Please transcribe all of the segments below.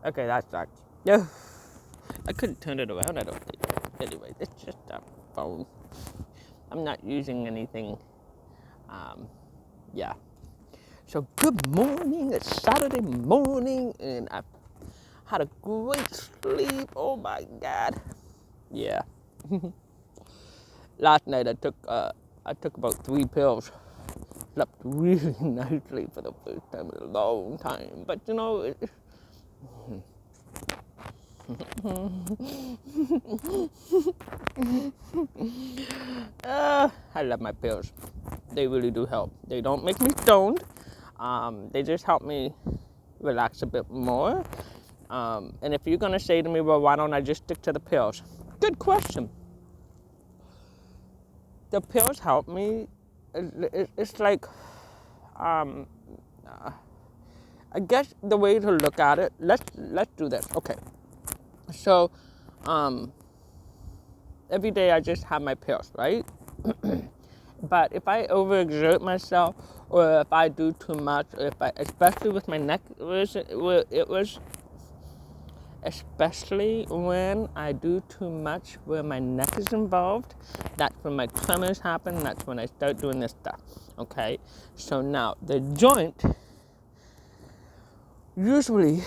Okay, that sucks. Yeah. I couldn't turn it around, I don't think. Anyway, it's just a phone. I'm not using anything. Yeah. So good morning. It's Saturday morning, and I've had a great sleep. Oh my God. Yeah. Last night I took about 3 pills. Slept really nicely for the first time in a long time. But you know, I love my pills. They really do help. They don't make me stoned. They just help me relax a bit more. And if you're gonna say to me, well, why don't I just stick to the pills? Good question. The pills help me. It's like, I guess the way to look at it. Let's do this. Okay. So, every day I just have my pills, right? But if I overexert myself, or if I do too much, or especially with my neck, especially when I do too much where my neck is involved, that's when my tremors happen, that's when I start doing this stuff, okay? So now, the joint, usually,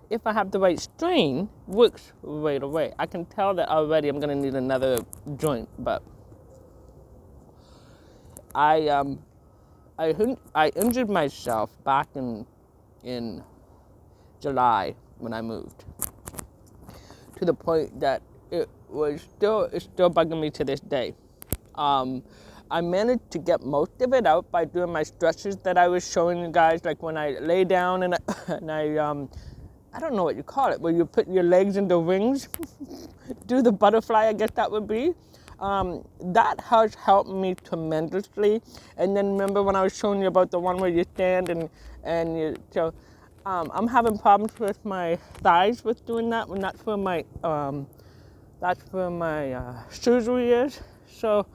if I have the right strain, works right away. I can tell that already I'm gonna need another joint, but I injured myself back in July when I moved, to the point that it's still bugging me to this day. I managed to get most of it out by doing my stretches that I was showing you guys, like when I lay down and I don't know what you call it, where you put your legs into rings, do the butterfly, I guess that would be. That has helped me tremendously. And then remember when I was showing you about the one where you stand and you, so I'm having problems with my thighs with doing that, when that's where my surgery is. So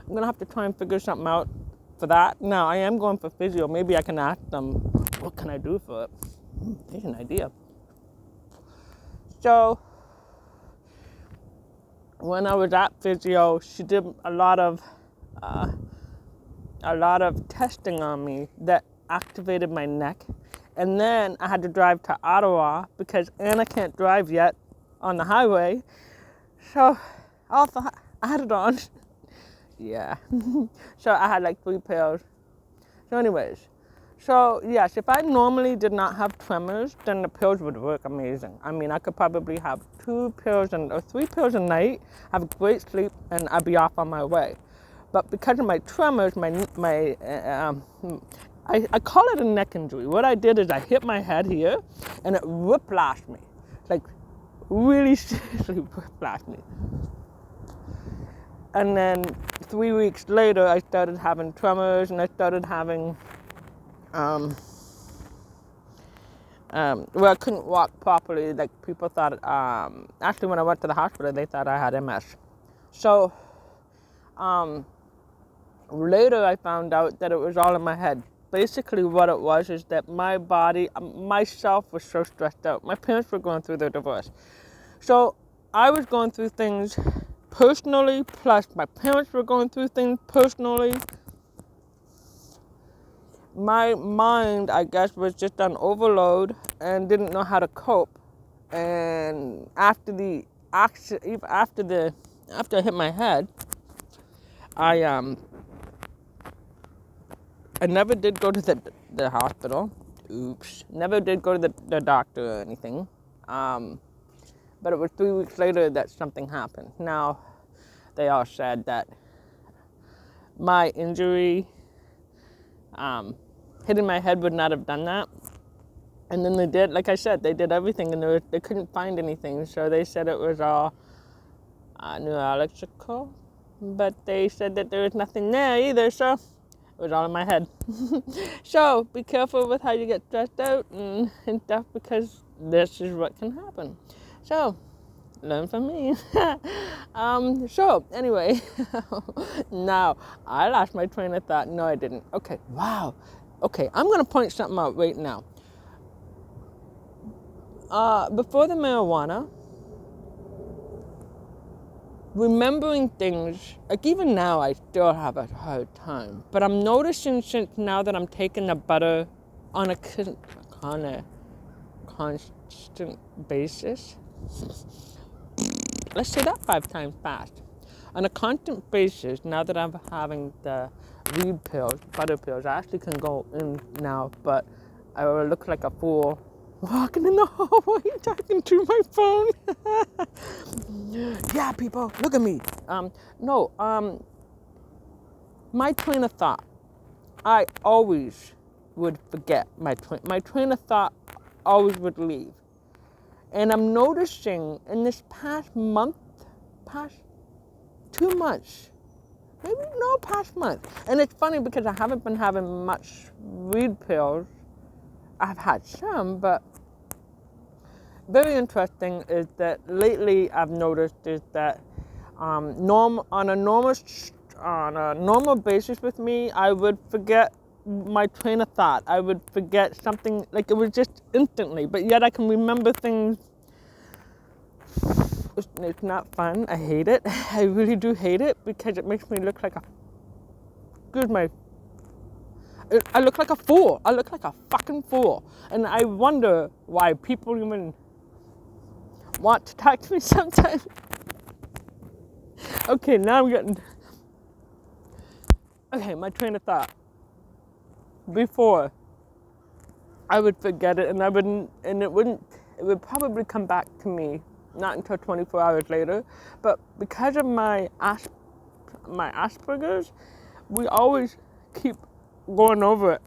I'm gonna have to try and figure something out for that. Now I am going for physio. Maybe I can ask them, what can I do for it? Here's an idea. So when I was at physio, she did a lot of testing on me that activated my neck. And then I had to drive to Ottawa because Anna can't drive yet on the highway. So also I had it on. Yeah. So I had like 3 pills. So anyways, so yes, if I normally did not have tremors, then the pills would work amazing. I mean, I could probably have 2 pills or 3 pills a night, have great sleep, and I'd be off on my way. But because of my tremors, I call it a neck injury. What I did is I hit my head here, and it whiplashed me, like really seriously whiplashed me. And then 3 weeks later, I started having tremors, and I started having, I couldn't walk properly. Like people thought, actually when I went to the hospital, they thought I had MS. So, later I found out that it was all in my head. Basically what it was is that my body, myself was so stressed out. My parents were going through their divorce. So I was going through things personally, plus my parents were going through things personally. My mind, I guess, was just on overload and didn't know how to cope. And after I hit my head, I never did go to the hospital. Oops. Never did go to the doctor or anything. But it was 3 weeks later that something happened. Now, they all said that my injury, hitting my head would not have done that. And then they did, like I said, they did everything and they couldn't find anything. So they said it was all neurological. But they said that there was nothing there either, so it was all in my head. So be careful with how you get stressed out and stuff, because this is what can happen. So learn from me. So anyway, now I lost my train of thought. No, I didn't. Okay, wow. Okay, I'm gonna point something out right now. before the marijuana, remembering things, like even now I still have a hard time, but I'm noticing since now that I'm taking the butter on a constant basis, let's say that 5 times fast, on a constant basis, now that I'm having the weed pills, butter pills, I actually can go in now, but I will look like a fool walking in the hallway talking to my phone. Yeah, people, look at me. My train of thought. I always would forget my train of thought always would leave. And I'm noticing in this past 2 months, past month. And it's funny because I haven't been having much weed pills. I've had some, but very interesting is that lately I've noticed is that on a normal basis with me, I would forget my train of thought. I would forget something, like it was just instantly, but yet I can remember things. It's not fun. I hate it. I really do hate it because it makes me look like I look like a fool. I look like a fucking fool. And I wonder why people even want to talk to me sometimes. Okay, now I'm getting... Okay, my train of thought. Before, I would forget it and it would probably come back to me, not until 24 hours later. But because of my Asperger's, we always keep going over it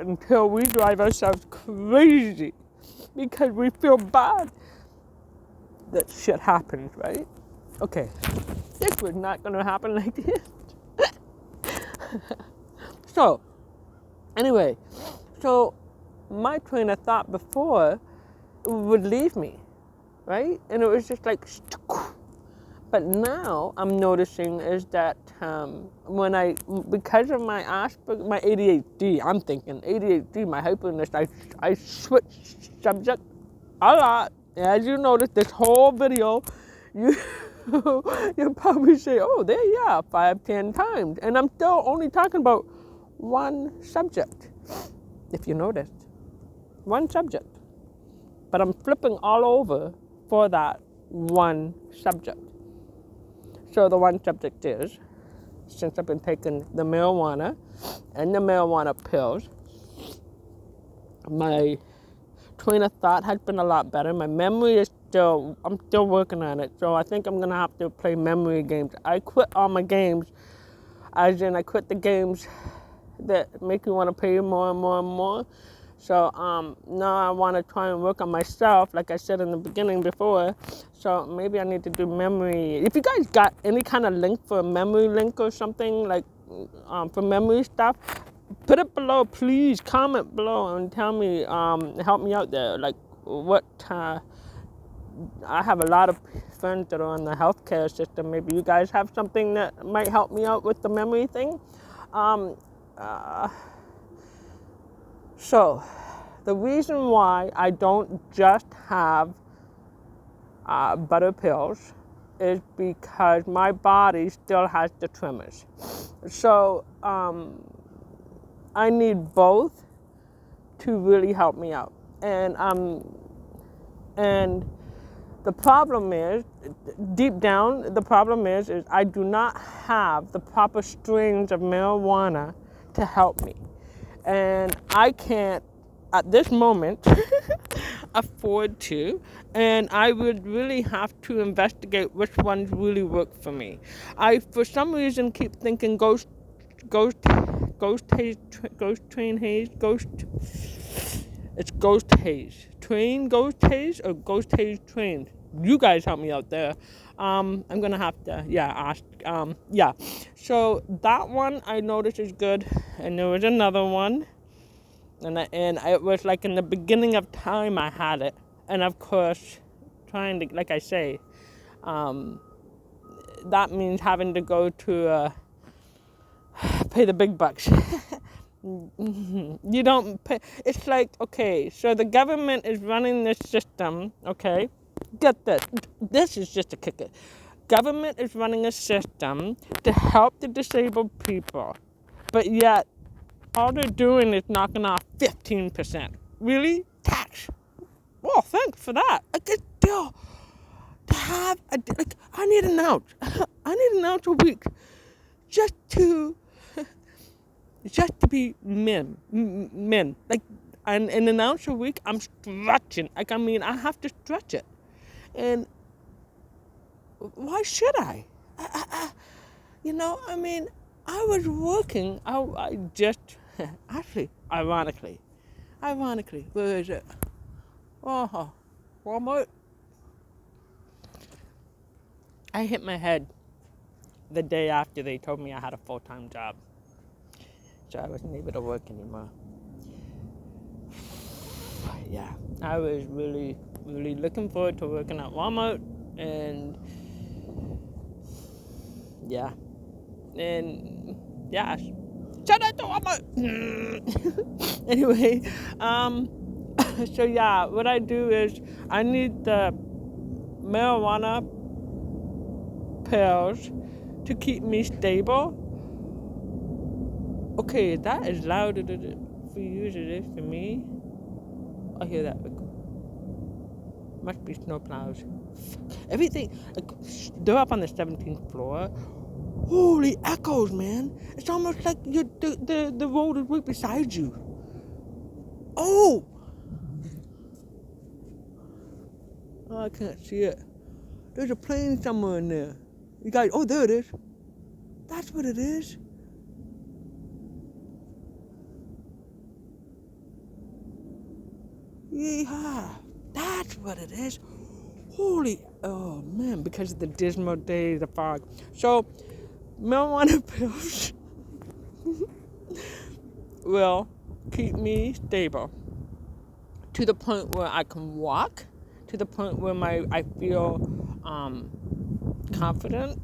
until we drive ourselves crazy because we feel bad that shit happens, right? Okay, this was not gonna happen like this. So, anyway, my train of thought before would leave me, right? And it was just like, but now I'm noticing is that because of my Asperger, my ADHD, I'm thinking ADHD, my hyperness, I switch subject a lot. As you notice, this whole video, you'll probably say, oh, there you are, 5, 10 times. And I'm still only talking about one subject, if you noticed. One subject. But I'm flipping all over for that one subject. So the one subject is, since I've been taking the marijuana and the marijuana pills, my train of thought has been a lot better. My memory is I'm still working on it. So I think I'm gonna have to play memory games. I quit all my games, as in I quit the games that make you want to pay more and more and more. So now I want to try and work on myself, like I said in the beginning before. So maybe I need to do memory. If you guys got any kind of link for a memory link or something, like for memory stuff, put it below, please. Comment below and tell me, help me out there. Like what, I have a lot of friends that are in the healthcare system. Maybe you guys have something that might help me out with the memory thing. So, the reason why I don't just have butter pills is because my body still has the tremors. So, I need both to really help me out. And the problem is, deep down, the problem is I do not have the proper strains of marijuana to help me. And I can't, at this moment, afford to, and I would really have to investigate which ones really work for me. I, for some reason, keep thinking ghost haze, or ghost haze train. You guys help me out there. I'm gonna have to, ask. So that one I noticed is good, and there was another one, and it was like in the beginning of time I had it, and of course, trying to, like I say, that means having to go to pay the big bucks. You don't pay. It's like, okay, so the government is running this system, okay? Get this. This is just a kicker. Government is running a system to help the disabled people, but yet all they're doing is knocking off 15%. Really? Tax. Well, thanks for that. Like, it's still to have I need an ounce. I need an ounce a week just to be men. Like, and in an ounce a week, I'm stretching. Like, I mean, I have to stretch it. And why should I? I mean, I was working. I just, actually, ironically, where is it? Oh, Walmart. I hit my head the day after they told me I had a full-time job. So I wasn't able to work anymore. Yeah, I was really, really looking forward to working at Walmart, and yeah, shout out to Walmart. Anyway, so yeah, what I do is I need the marijuana pills to keep me stable. Okay, that is louder for you as it is for me. I hear that. Must be snowplows. Everything, like, they're up on the 17th floor. Holy echoes, man! It's almost like the road is right beside you. Oh, I can't see it. There's a plane somewhere in there. You guys, oh, there it is. That's what it is. Yeah, that's what it is. Holy, oh man, because of the dismal day, the fog. So, marijuana pills will keep me stable to the point where I can walk, to the point where I feel confident,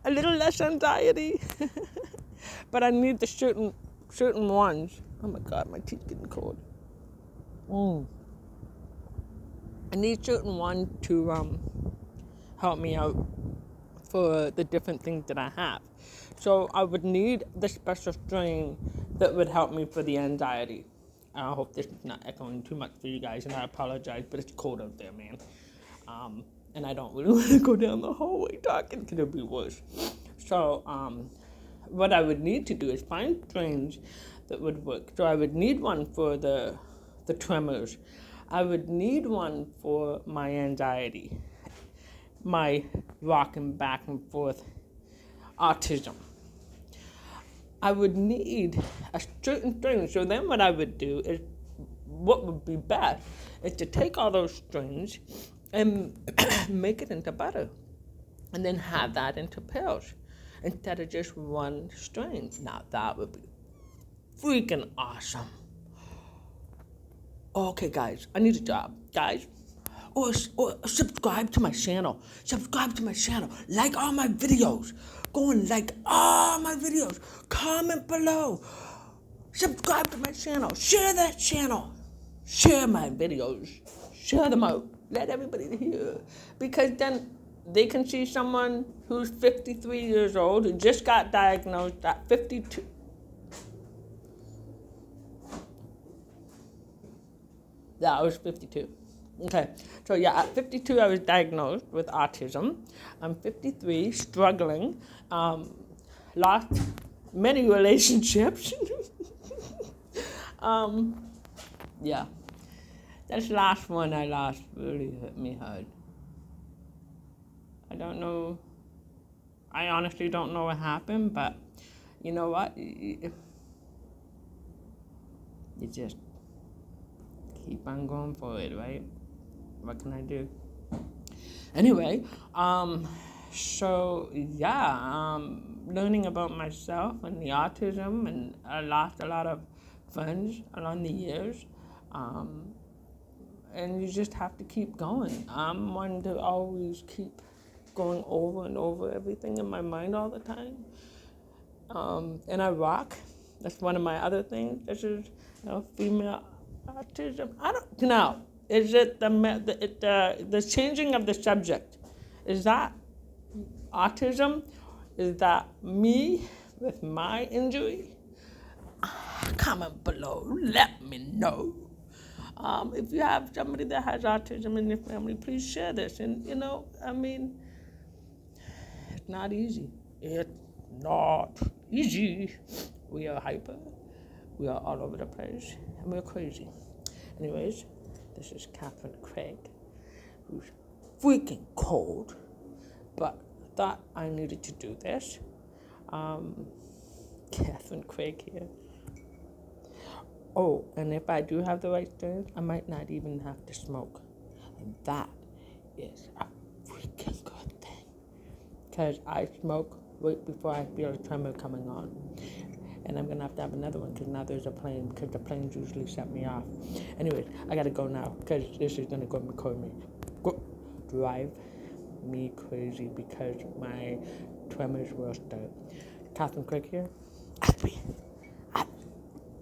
a little less anxiety. But I need the certain ones. Oh my God, my teeth getting cold. I need certain ones to help me out for the different things that I have. So I would need the special strain that would help me for the anxiety. I hope this is not echoing too much for you guys, and I apologize, but it's cold out there, man. And I don't really want to go down the hallway talking because it'll be worse. So what I would need to do is find strains that would work. So I would need one for the tremors. I would need one for my anxiety, my rocking back and forth autism. I would need a certain strain. So then what I would do is, what would be best is to take all those strains and make it into butter, and then have that into pills instead of just one strain. Now that would be freaking awesome. Okay, guys, I need a job, guys. Or subscribe to my channel. Like all my videos. Go and like all my videos. Comment below. Subscribe to my channel. Share that channel. Share my videos. Share them out. Let everybody hear. Because then they can see someone who's 53 years old, who just got diagnosed at 52. Yeah, I was 52. Okay, so yeah, at 52 I was diagnosed with autism. I'm 53, struggling, lost many relationships. Yeah, this last one I lost really hit me hard. I honestly don't know what happened, but you know what? You just keep on going forward, right? What can I do? Anyway, so yeah, learning about myself and the autism, and I lost a lot of friends along the years, and you just have to keep going. I'm one to always keep going over and over everything in my mind all the time, and I rock. That's one of my other things. This is, female autism. I don't know. Is it the changing of the subject? Is that autism? Is that me with my injury? Comment below. Let me know. If you have somebody that has autism in your family, please share this. And it's not easy. It's not easy. We are hyper. We are all over the place. And we're crazy. Anyways, this is Catherine Craig, who's freaking cold, but thought I needed to do this. Catherine Craig here. Oh, and if I do have the right strains, I might not even have to smoke. And that is a freaking good thing. Because I smoke right before I feel a tremor coming on. And I'm going to have another one because now there's a plane, because the planes usually set me off. Anyways, I got to go now because this is going to drive me crazy because my tremors will start. Catherine Craig here.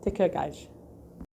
Take care, guys.